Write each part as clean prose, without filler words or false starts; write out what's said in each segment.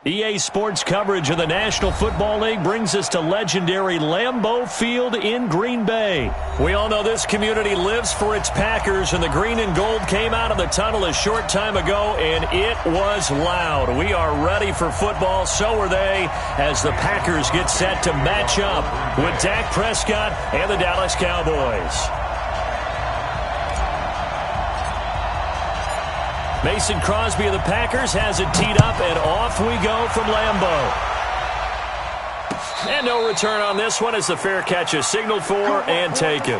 EA Sports coverage of the National Football League brings us to legendary Lambeau Field in Green Bay. We all know this community lives for its Packers, and the green and gold came out of the tunnel a short time ago, and it was loud. We are ready for football, so are they, as the Packers get set to match up with Dak Prescott and the Dallas Cowboys. Mason Crosby of the Packers has it teed up, and off we go from Lambeau. And no return on this one as the fair catch is signaled for and taken.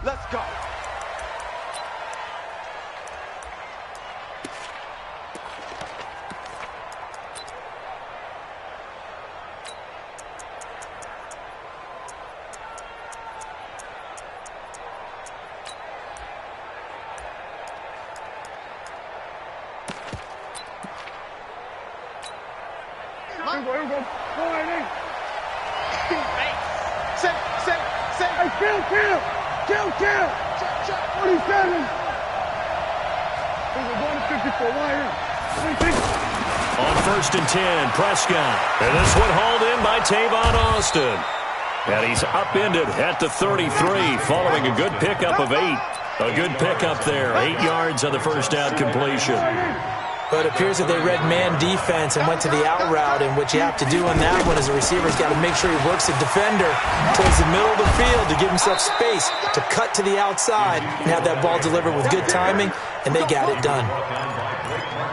Let's go. Here we go. Say. Hey, kill. 47. We're going to 54. On 1st and 10, Prescott. And this one hauled in by Tavon Austin. And he's upended at the 33 following a good pickup of 8. A good pickup there. 8 yards on the first down completion. But it appears that they read man defense and went to the out route, and what you have to do on that one is the receiver's got to make sure he works the defender towards the middle of the field to give himself space to cut to the outside and have that ball delivered with good timing, and they got it done.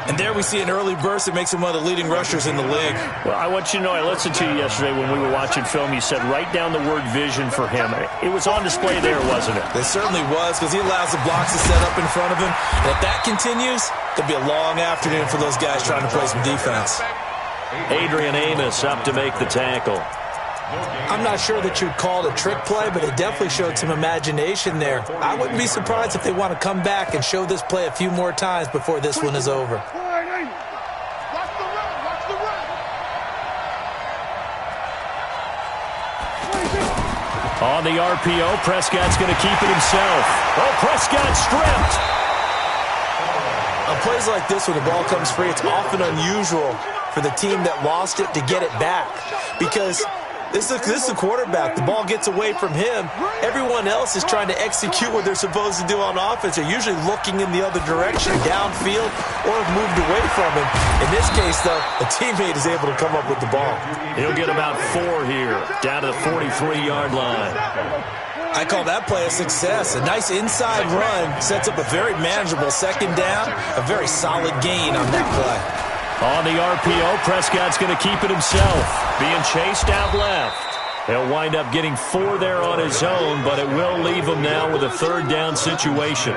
And there we see an early burst that makes him one of the leading rushers in the league. Well, I want you to know, I listened to you yesterday when we were watching film. You said write down the word vision for him. It was on display there, wasn't it? It certainly was, because he allows the blocks to set up in front of him. And if that continues, it'll be a long afternoon for those guys trying to play some defense. Adrian Amos up to make the tackle. I'm not sure that you'd call it a trick play, but it definitely showed some imagination there. I wouldn't be surprised if they want to come back and show this play a few more times before this one is over. Watch the run. On the RPO, Prescott's going to keep it himself. Oh, Prescott stripped. On plays like this, when the ball comes free, it's often unusual for the team that lost it to get it back, because this is the quarterback. The ball gets away from him. Everyone else is trying to execute what they're supposed to do on offense. They're usually looking in the other direction, downfield, or have moved away from him. In this case, though, a teammate is able to come up with the ball. He'll get about 4 here, down to the 43-yard line. I call that play a success. A nice inside run sets up a very manageable second down, a very solid gain on that play. On the RPO, Prescott's going to keep it himself, being chased out left. He'll wind up getting 4 there on his own, but it will leave him now with a 3rd down situation.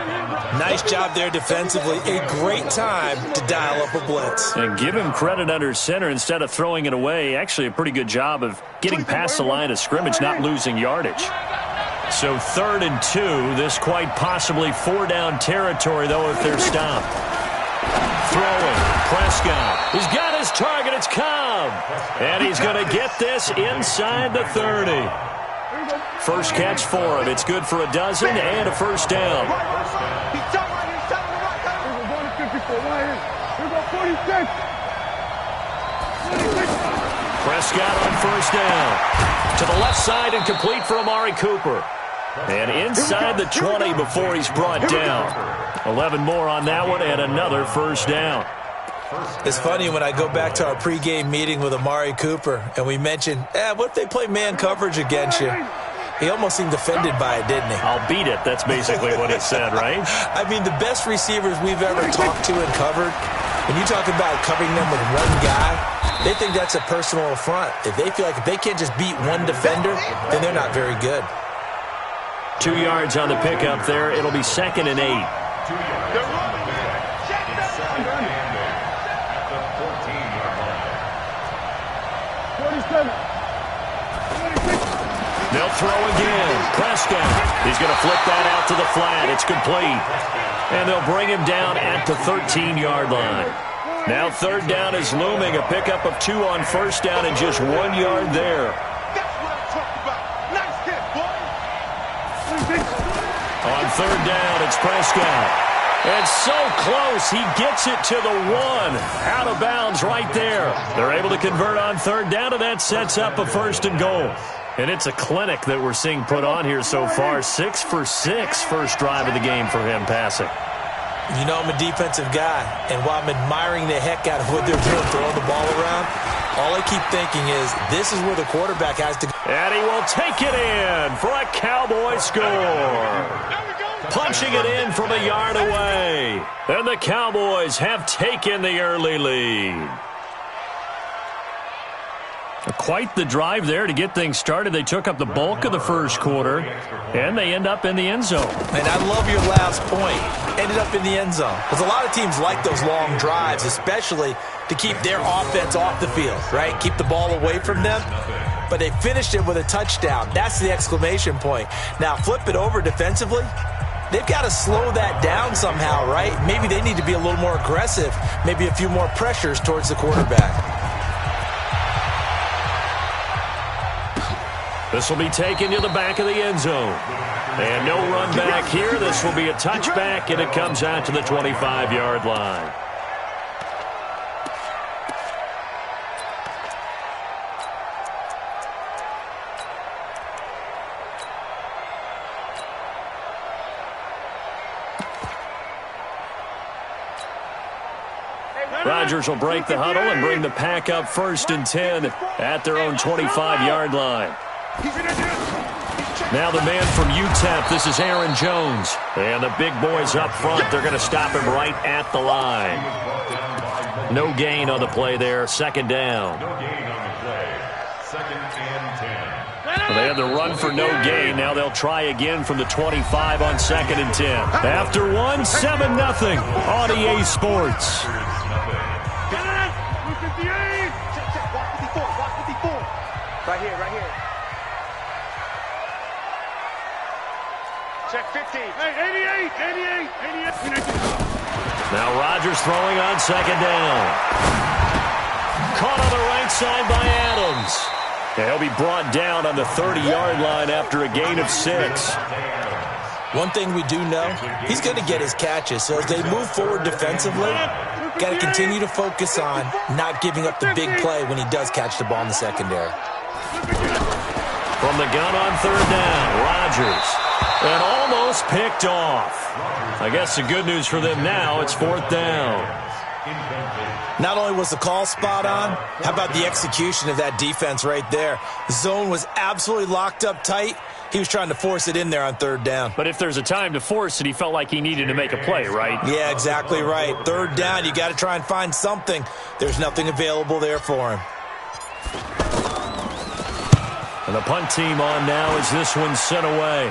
Nice job there defensively. A great time to dial up a blitz. And give him credit under center instead of throwing it away. Actually, a pretty good job of getting past the line of scrimmage, not losing yardage. So 3rd and 2, this quite possibly 4-down territory, though, if they're stopped. Throwing, Prescott. He's got his target. It's Cobb. And he's going to get this inside the 30. First catch for him. It's good for a dozen and a first down. Prescott on first down. To the left side and complete for Amari Cooper. And inside the 20 before he's brought down. 11 more on that one and another first down. It's funny when I go back to our pregame meeting with Amari Cooper and we mentioned, what if they play man coverage against you? He almost seemed offended by it, didn't he? I'll beat it. That's basically what it said, right? I mean, the best receivers we've ever talked to and covered, when you talk about covering them with one guy, they think that's a personal affront. If they feel like if they can't just beat one defender, then they're not very good. 2 yards on the pickup there. It'll be 2nd and 8. They'll throw again. Prescott. He's going to flip that out to the flat. It's complete. And they'll bring him down at the 13-yard line. Now 3rd down is looming. A pickup of 2 on 1st down and just 1 yard there. That's what I'm talking about. Nice hit, boy. On 3rd down, it's Prescott. And so close, he gets it to the 1. Out of bounds right there. They're able to convert on 3rd down, and that sets up a 1st and goal. And it's a clinic that we're seeing put on here so far. 6 for 6 first drive of the game for him passing. You know I'm a defensive guy, and while I'm admiring the heck out of what they're doing, throwing the ball around, all I keep thinking is this is where the quarterback has to go. And he will take it in for a Cowboy score. Punching it in from a yard away. And the Cowboys have taken the early lead. Quite the drive there to get things started. They took up the bulk of the first quarter, and they end up in the end zone. And I love your last point. Ended up in the end zone. Because a lot of teams like those long drives, especially to keep their offense off the field, right? Keep the ball away from them. But they finished it with a touchdown. That's the exclamation point. Now, flip it over defensively. They've got to slow that down somehow, right? Maybe they need to be a little more aggressive. Maybe a few more pressures towards the quarterback. This will be taken to the back of the end zone. And no run back here. This will be a touchback, and it comes out to the 25-yard line. Rodgers will break the huddle and bring the pack up 1st and 10 at their own 25-yard line. Now the man from UTEP, this is Aaron Jones. And the big boys up front, they're going to stop him right at the line. No gain on the play there, 2nd down. Well, they had the run for no gain. Now they'll try again from the 25 on 2nd and 10. After 1, 7-0 on EA Sports. Right here. Check 15. Hey, 88. Now Rodgers throwing on 2nd down. Caught on the right side by Adams. And he'll be brought down on the 30-yard line after a gain of 6. One thing we do know, he's going to get his catches. So as they move forward defensively, got to continue to focus on not giving up the big play when he does catch the ball in the secondary. From the gun on 3rd down, Rodgers. And almost picked off. I guess the good news for them now, it's 4th down. Not only was the call spot on, how about the execution of that defense right there? The zone was absolutely locked up tight. He was trying to force it in there on 3rd down. But if there's a time to force it, he felt like he needed to make a play, right? Yeah, exactly right. 3rd down, you got to try and find something. There's nothing available there for him. And the punt team on now as this one's sent away.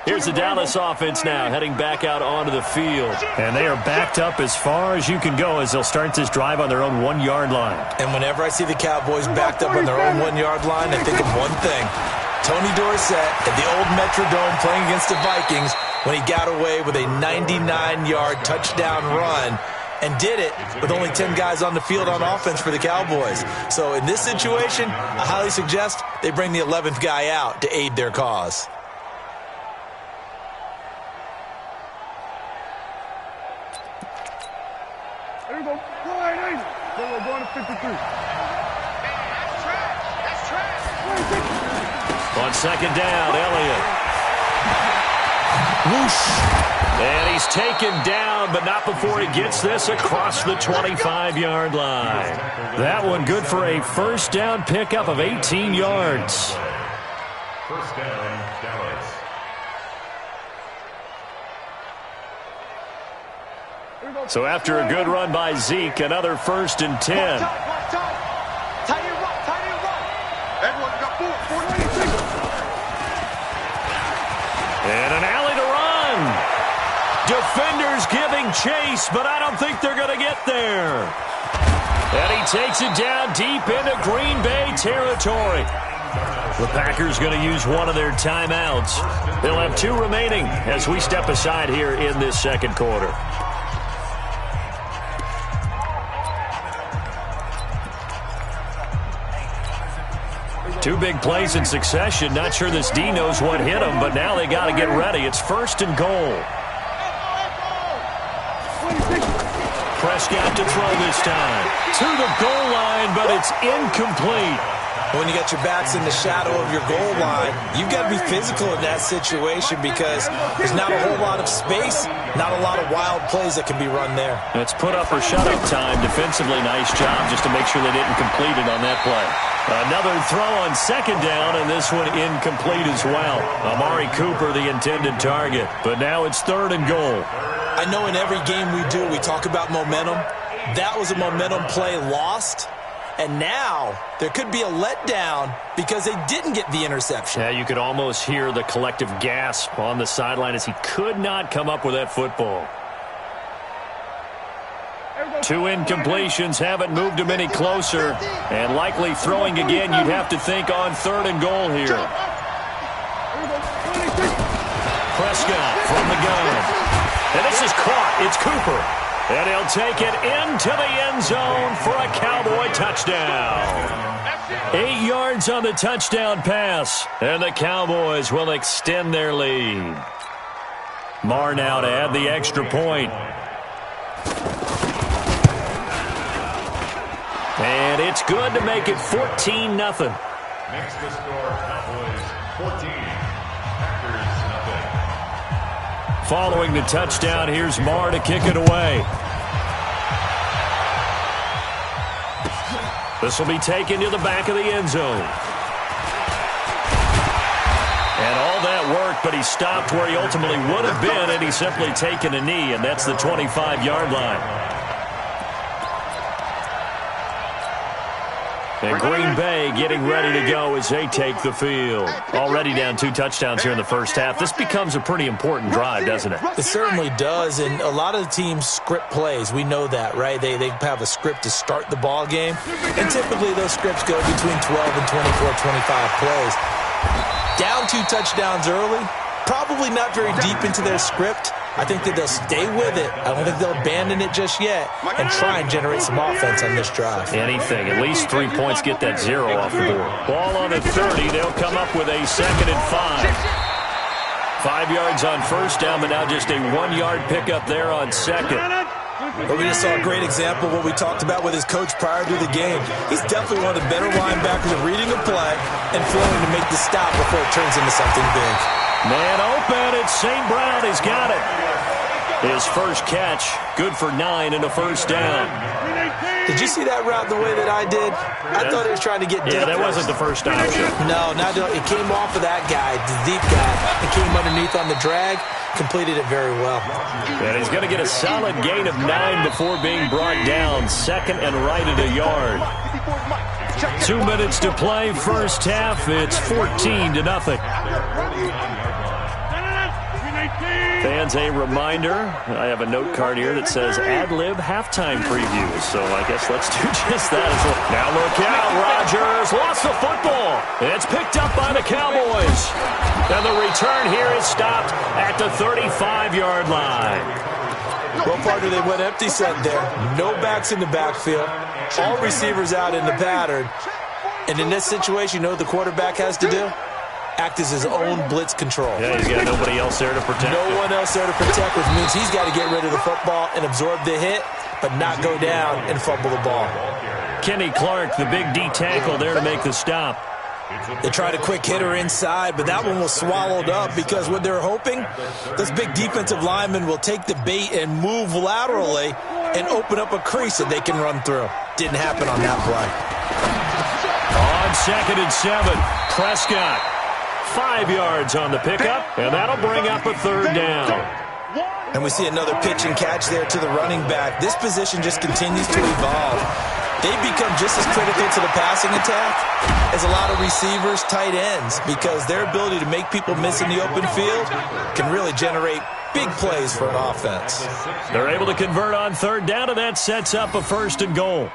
Here's the Dallas offense now, heading back out onto the field. And they are backed up as far as you can go as they'll start this drive on their own 1-yard line. And whenever I see the Cowboys backed up on their own 1-yard line, I think of one thing. Tony Dorsett at the old Metrodome playing against the Vikings when he got away with a 99-yard touchdown run and did it with only 10 guys on the field on offense for the Cowboys. So in this situation, I highly suggest they bring the 11th guy out to aid their cause. There we go. We're going to 53. That's trash. On 2nd down, Elliott. Whoosh. And he's taken down, but not before he gets this across the 25-yard line. That one good for a first down pickup of 18 yards. First down, Dallas. So after a good run by Zeke, another 1st and 10. Everyone got 496. And an alley to run. Defenders giving chase, but I don't think they're going to get there. And he takes it down deep into Green Bay territory. The Packers going to use one of their timeouts. They'll have 2 remaining as we step aside here in this second quarter. Two big plays in succession. Not sure this D knows what hit him, but now they got to get ready. It's 1st and goal. Prescott to throw this time. To the goal line, but it's incomplete. When you got your backs in the shadow of your goal line, you've got to be physical in that situation because there's not a whole lot of space, not a lot of wild plays that can be run there. It's put up or shut up time. Defensively, nice job just to make sure they didn't complete it on that play. Another throw on 2nd down, and this one incomplete as well. Amari Cooper, the intended target. But now it's 3rd and goal. I know in every game we do, we talk about momentum. That was a momentum play lost. And now there could be a letdown because they didn't get the interception. Yeah, you could almost hear the collective gasp on the sideline as he could not come up with that football. 2 incompletions haven't moved him any closer. And likely throwing again, you'd have to think on 3rd and goal here. Prescott from the gun. And this is caught. It's Cooper. And he'll take it into the end zone for a Cowboy touchdown. 8 yards on the touchdown pass. And the Cowboys will extend their lead. Marr now to add the extra point. And it's good to make it 14-0. Next to score, Cowboys 14. Packers nothing. Following the touchdown, here's Marr to kick it away. This will be taken to the back of the end zone. And all that worked, but he stopped where he ultimately would have been, and he's simply taken a knee, and that's the 25-yard line. And Green Bay getting ready to go as they take the field. Already down 2 touchdowns here in the first half. This becomes a pretty important drive, doesn't it? It certainly does, and a lot of the teams script plays. We know that, right? They have a script to start the ball game, and typically those scripts go between 12 and 24, 25 plays. Down 2 touchdowns early, probably not very deep into their script. I think that they'll stay with it. I don't think they'll abandon it just yet and try and generate some offense on this drive. Anything. At least 3 points, get that 0 off the board. Ball on the 30. They'll come up with a 2nd and 5. 5 yards on 1st down, but now just a 1-yard pickup there on 2nd. But we just saw a great example of what we talked about with his coach prior to the game. He's definitely one of the better linebackers at reading a play and flowing to make the stop before it turns into something big. Man open, it's St. Brown. He's got it. His first catch, good for 9 and a 1st down. Did you see that route the way that I did? I thought he was trying to get deep. Yeah, that wasn't the first option. No, it came off of that guy, the deep guy. It came underneath on the drag, completed it very well. And he's going to get a solid gain of 9 before being brought down. 2nd and right at a yard. 2 minutes to play, first half. It's 14-0. Fans, a reminder, I have a note card here that says ad-lib halftime previews, so I guess let's do just that as well. Now look out, Rodgers lost the football. It's picked up by the Cowboys. And the return here is stopped at the 35-yard line. Well, partner, they went empty set there. No backs in the backfield. All receivers out in the pattern. And in this situation, you know what the quarterback has to do? Act as his own blitz control. Yeah, he's got nobody else there to protect. No one else there to protect, which means he's got to get rid of the football and absorb the hit, but not go down and fumble the ball. Kenny Clark, the big D tackle there to make the stop. They tried a quick hitter inside, but that one was swallowed up because what they're hoping, this big defensive lineman will take the bait and move laterally and open up a crease that they can run through. Didn't happen on that play. On 2nd and 7, Prescott. 5 yards on the pickup, and that'll bring up a 3rd down. And we see another pitch and catch there to the running back. This position just continues to evolve. They've become just as critical to the passing attack as a lot of receivers, tight ends, because their ability to make people miss in the open field can really generate big plays for an offense. They're able to convert on 3rd down, and that sets up a 1st and goal.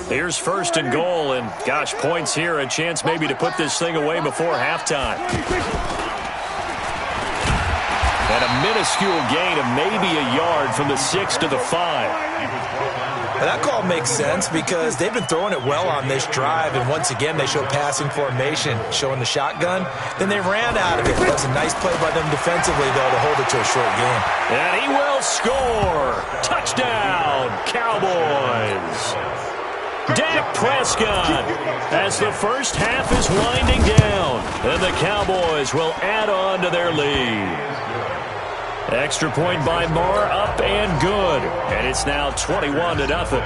Here's 1st and goal, and gosh, points here, a chance maybe to put this thing away before halftime. And a minuscule gain of maybe a yard from the 6 to the 5. Well, that call makes sense because they've been throwing it well on this drive, and once again they show passing formation, showing the shotgun. Then they ran out of it. That was a nice play by them defensively, though, to hold it to a short game. And he will score. Touchdown, Cowboys. Dak Prescott as the first half is winding down, and the Cowboys will add on to their lead. Extra point by Moore, up and good, and it's now 21-0.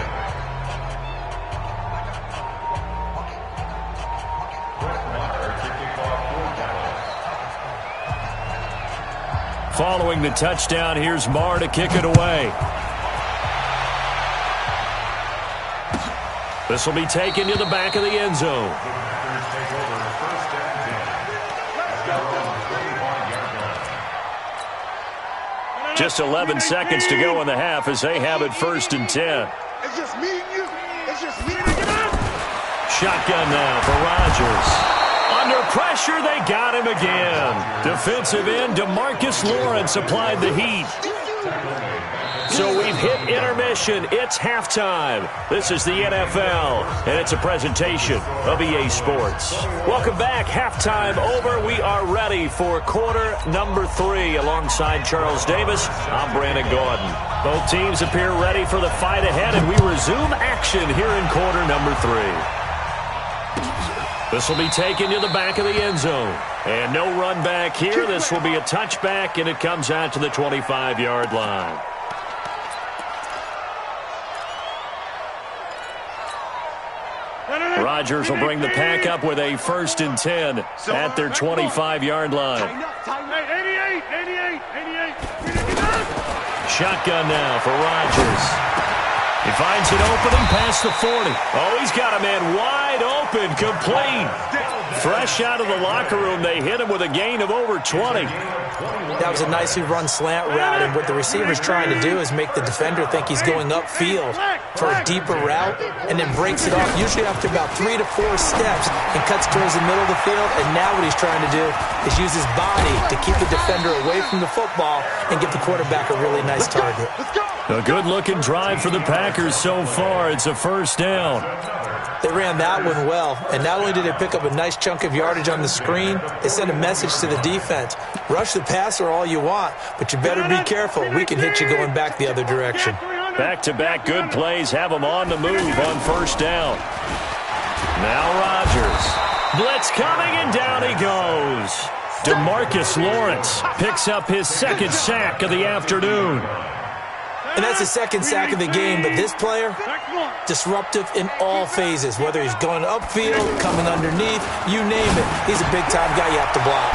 Following the touchdown, here's Moore to kick it away. This will be taken to the back of the end zone. Just 11 seconds to go in the half as they have it 1st and 10. It's just me and you. It's just me and you. Shotgun now for Rodgers. Under pressure, they got him again. Defensive end DeMarcus Lawrence applied the heat. So we've hit intermission. It's halftime. This is the NFL, and it's a presentation of EA Sports. Welcome back. Halftime over. We are ready for quarter number 3. Alongside Charles Davis, I'm Brandon Gordon. Both teams appear ready for the fight ahead, and we resume action here in quarter number 3. This will be taken to the back of the end zone. And no run back here. This will be a touchback, and it comes out to the 25-yard line. Rodgers will bring the pack up with a 1st and 10 at their 25-yard line. 88. Shotgun now for Rodgers. He finds an opening past the 40. Oh, he's got a man wide open, complete. Fresh out of the locker room, they hit him with a gain of over 20. That was a nicely run slant route, and what the receiver's trying to do is make the defender think he's going upfield for a deeper route, and then breaks it off, usually after about 3 to 4 steps, and cuts towards the middle of the field. And now what he's trying to do is use his body to keep the defender away from the football and give the quarterback a really nice target. A good-looking drive for the Packers so far. It's a 1st down. They ran that one well, and not only did they pick up a nice chunk of yardage on the screen, they sent a message to the defense. Rush the passer all you want, but you better be careful. We can hit you going back the other direction. Back-to-back good plays have them on the move on 1st down. Now Rodgers. Blitz coming, and down he goes. DeMarcus Lawrence picks up his 2nd sack of the afternoon. And that's the 2nd sack of the game, but this player, disruptive in all phases, whether he's going upfield, coming underneath, you name it. He's a big-time guy you have to block.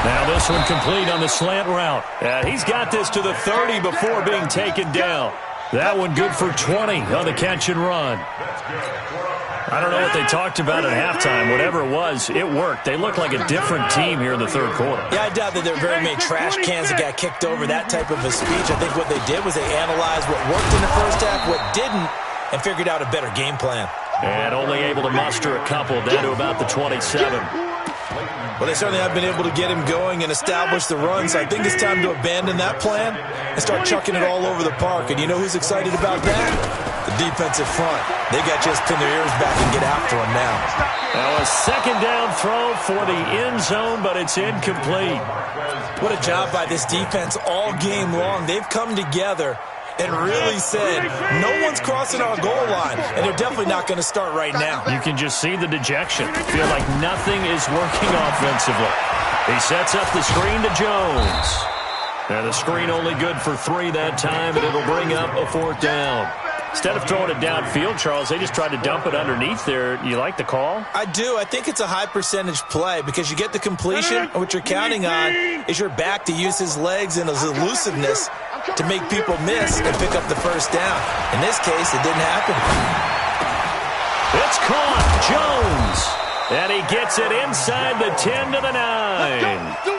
Now this one complete on the slant route. He's got this to the 30 before being taken down. That one good for 20 on the catch and run. I don't know what they talked about at halftime. Whatever it was, it worked. They look like a different team here in the 3rd quarter. Yeah, I doubt that there are very many trash cans that got kicked over that type of a speech. I think what they did was they analyzed what worked in the first half, what didn't, and figured out a better game plan. And only able to muster a couple down to about the 27. Well, they certainly have been able to get him going and establish the run, so I think it's time to abandon that plan and start chucking it all over the park. And you know who's excited about that? The defensive front, they got just pin their ears back and get after him now. Now a second down throw for the end zone, but it's incomplete. What a job by this defense all game long. They've come together and really said, no one's crossing our goal line, and they're definitely not going to start right now. You can just see the dejection. Feel like nothing is working offensively. He sets up the screen to Jones. And the screen only good for 3 that time, and it'll bring up a 4th down. Instead of throwing it downfield, Charles, they just tried to dump it underneath there. You like the call? I do. I think it's a high percentage play because you get the completion, and what you're counting on is your back to use his legs and his elusiveness to make people miss and pick up the first down. In this case, it didn't happen. It's caught. Jones. And he gets it inside the 10 to the 9.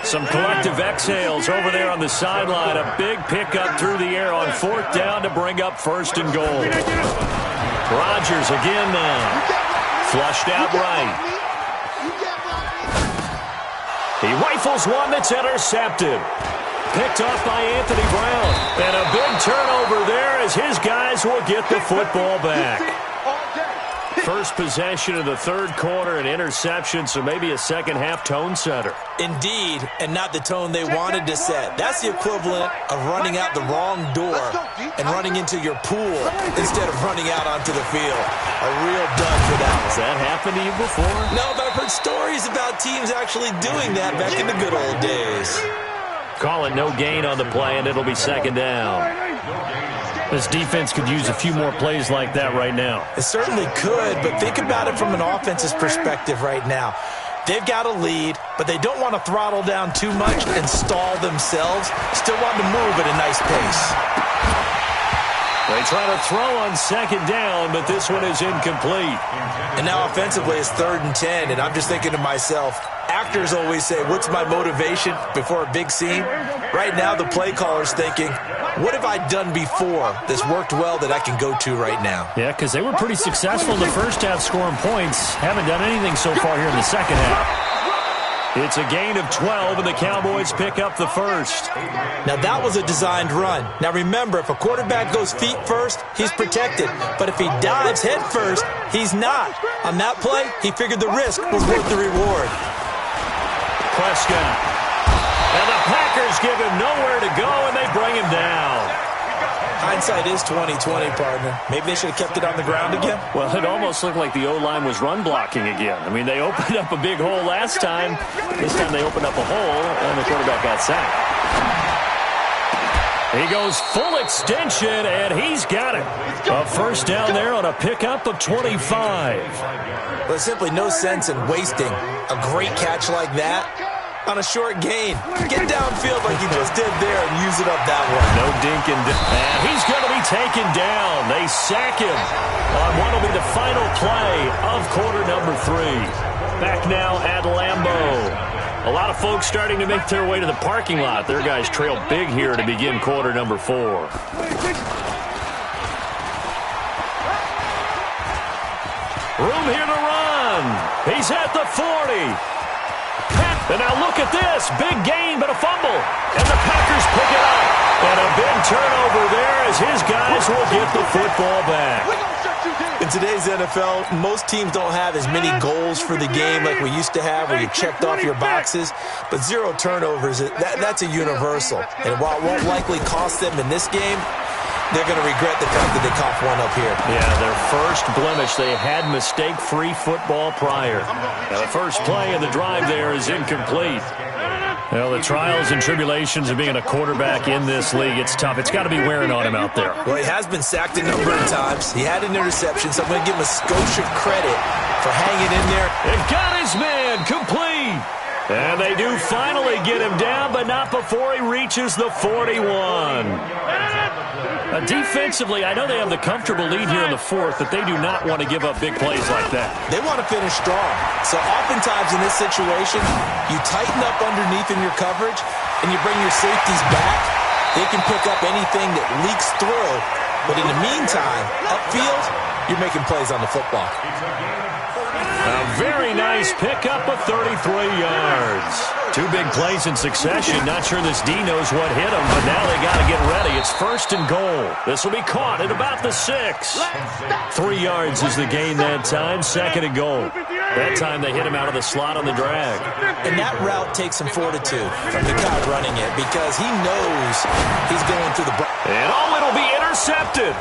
Some collective exhales over there on the sideline. A big pickup through the air on 4th down to bring up 1st and goal. Rodgers again now. Flushed out right. He rifles one that's intercepted. Picked off by Anthony Brown. And a big turnover there as his guys will get the football back. First possession of the 3rd quarter, an interception, so maybe a second-half tone setter. Indeed, and not the tone they wanted to set. That's the equivalent of running out the wrong door and running into your pool instead of running out onto the field. A real dud for that one. Has that happened to you before? No, but I've heard stories about teams actually doing that back in the good old days. Call it no gain on the play, and it'll be 2nd down. This defense could use a few more plays like that right now. It certainly could, but think about it from an offense's perspective right now. They've got a lead, but they don't want to throttle down too much and stall themselves. Still want to move at a nice pace. They try to throw on 2nd down, but this one is incomplete. And now offensively it's 3rd and 10, and I'm just thinking to myself, actors always say, what's my motivation before a big scene? Right now the play caller's thinking, what have I done before that's worked well that I can go to right now? Yeah, because they were pretty successful in the first half scoring points. Haven't done anything so far here in the second half. It's a gain of 12, and the Cowboys pick up the 1st. Now, that was a designed run. Now, remember, if a quarterback goes feet first, he's protected. But if he dives head first, he's not. On that play, he figured the risk was worth the reward. Prescott. And the Packers give him nowhere to go, and they bring him down. Hindsight is 20/20, partner. Maybe they should have kept it on the ground again. Well, it almost looked like the O-line was run blocking again. I mean, they opened up a big hole last time. This time they opened up a hole, and the quarterback got sacked. He goes full extension, and he's got it. A 1st down there on a pickup of 25. There's simply no sense in wasting a great catch like that on a short gain. Get downfield like you just did there and use it up that way. No dink and he's going to be taken down. They sack him on what will be the final play of quarter number 3. Back now at Lambeau. A lot of folks starting to make their way to the parking lot. Their guys trail big here to begin quarter number 4. Room here to run. He's at the 40. And now look at this. Big gain, but a fumble. And the Packers pick it up. And a big turnover there as his guys will get the football back. In today's NFL, most teams don't have as many goals for the game like we used to have where you checked off your boxes. But 0 turnovers, that's a universal. And while it won't likely cost them in this game, they're going to regret the fact that they coughed one up here. Yeah, their first blemish. They had mistake-free football prior. Now, the first play of the drive there is incomplete. Well, the trials and tribulations of being a quarterback in this league, it's tough. It's got to be wearing on him out there. Well, he has been sacked a number of times. He had an interception, so I'm going to give him a Scotia credit for hanging in there. They've got his man complete. And they do finally get him down, but not before he reaches the 41. Defensively, I know they have the comfortable lead here in the 4th, but they do not want to give up big plays like that. They want to finish strong. So oftentimes in this situation, you tighten up underneath in your coverage, and you bring your safeties back. They can pick up anything that leaks through. But in the meantime, upfield, you're making plays on the football. A very nice pickup of 33 yards. 2 big plays in succession. Not sure this D knows what hit him, but now they got to get ready. It's It's 1st and goal. This will be caught at about the 6. 3 yards is the gain that time. 2nd and goal. That time they hit him out of the slot on the drag. And that route takes some fortitude from the guy running it because he knows he's going through the... And it'll be intercepted.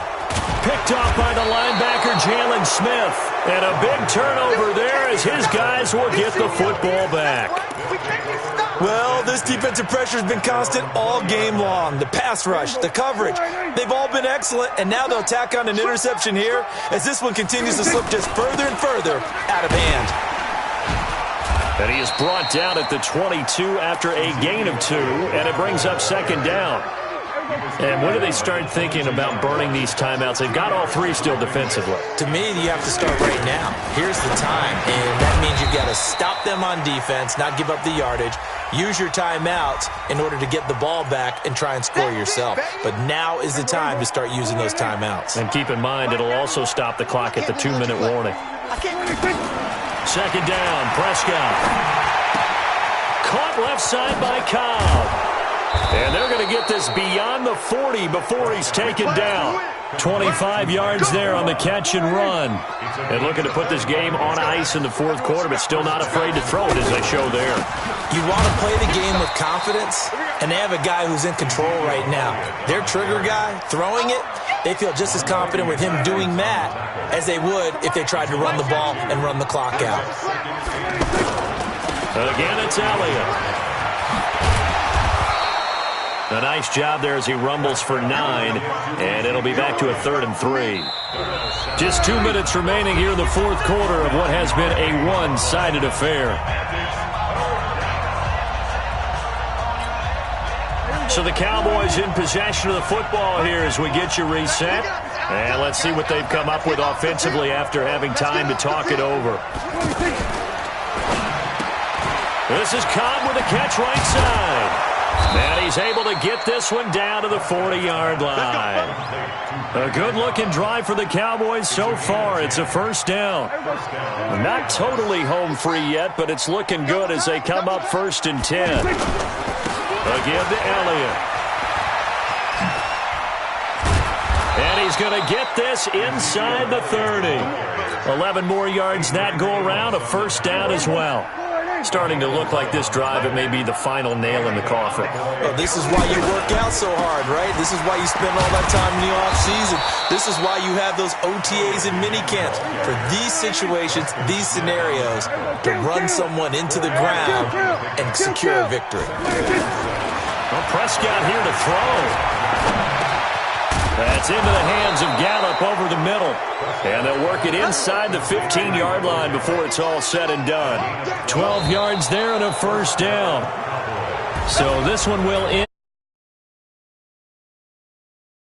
Picked off by the linebacker, Jalen Smith. And a big turnover there as his guys will get the football back. Well, this defensive pressure has been constant all game long. The pass rush, the coverage, they've all been excellent, and now they'll tack on an interception here as this one continues to slip just further and further out of hand. And he is brought down at the 22 after a gain of 2, and it brings up 2nd down. And when do they start thinking about burning these timeouts? They've got all 3 still defensively. To me, you have to start right now. Here's the time, and that means you've got to stop them on defense, not give up the yardage, use your timeouts in order to get the ball back and try and score yourself. But now is the time to start using those timeouts. And keep in mind, it'll also stop the clock at the 2-minute warning. 2nd down, Prescott. Caught left side by Cobb. And they're going to get this beyond the 40 before he's taken down. 25 yards there on the catch and run. And looking to put this game on ice in the 4th quarter, but still not afraid to throw it as they show there. You want to play the game with confidence, and they have a guy who's in control right now. Their trigger guy, throwing it, they feel just as confident with him doing that as they would if they tried to run the ball and run the clock out. Again, it's Elliott. A nice job there as he rumbles for 9, and it'll be back to a 3rd and 3. Just 2 minutes remaining here in the 4th quarter of what has been a one-sided affair. So the Cowboys in possession of the football here as we get you reset. And let's see what they've come up with offensively after having time to talk it over. This is Cobb with a catch right side. And he's able to get this one down to the 40-yard line. A good-looking drive for the Cowboys so far. It's a 1st down. Not totally home free yet, but it's looking good as they come up 1st and 10. Again to Elliott. And he's going to get this inside the 30. 11 more yards that go around, a 1st down as well. Starting to look like this drive, it may be the final nail in the coffin. Well, this is why you work out so hard, right? This is why you spend all that time in the offseason. This is why you have those OTAs and minicamps. For these situations, these scenarios, to run someone into the ground and secure a victory. Well, Prescott here to throw. That's into the hands of Gallup over the middle. And they'll work it inside the 15-yard line before it's all said and done. 12 yards there and a 1st down. So this one will end.